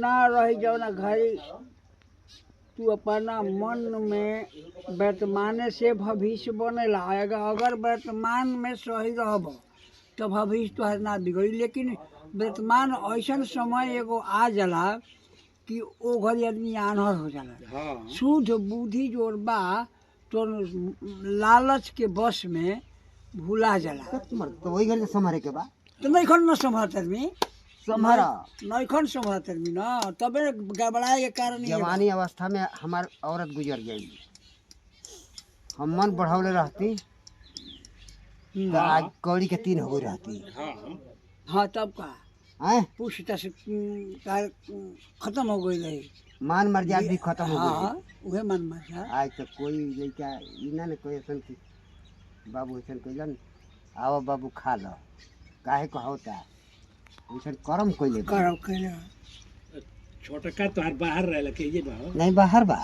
ना रही जाओ ना घरी तू अपना मन में वर्तमाने से भविष्य बनेला। अगर वर्तमान में सही रहब तो भविष्य तो ना बिगड़ी, लेकिन वर्तमान ऐसा समय एगो आ जाला कि ओ घड़ी आदमी आन्हर हो जाला। शुद्ध बुद्धि जोर बा तो लालच के बस में भूला जाला। तो वही घड़ी संभारे के बा तो नहीं खन न संभरत आदमी संभारा नहीं खन संभरत आदमी न तबे गड़बड़ाए के कारण ही जवानी अवस्था में हमार औरत गुजर गई। हम मन बढ़ावले रहती तो आज कौड़ी के 3 हो गई रहती। हाँ तब का हैं पूछता से खत्म हो गई रही। मान मर्यादा भी खत्म हो हाँ गई। उहे मन मजा आज तक कोई लड़का इना ने कोई ऐसा कि बाबू ऐसा कहलन आओ बाबू खा लो काहे को होता ऐसा करम कोई करो कैले छोटका तोहार बाहर रहेला के जे बा नहीं बाहर बा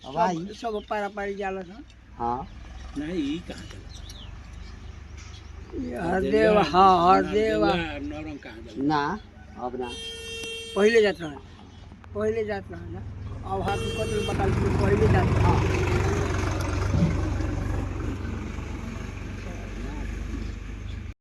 अब आई सब पारा पारी जाला सन। हाँ नहीं ई कहां चला हरदेव हाँ हरदेव नौरंग कहां चला ना अब ना पहले जात रहा ना अब हाथ कदम बता पहले जात रहा।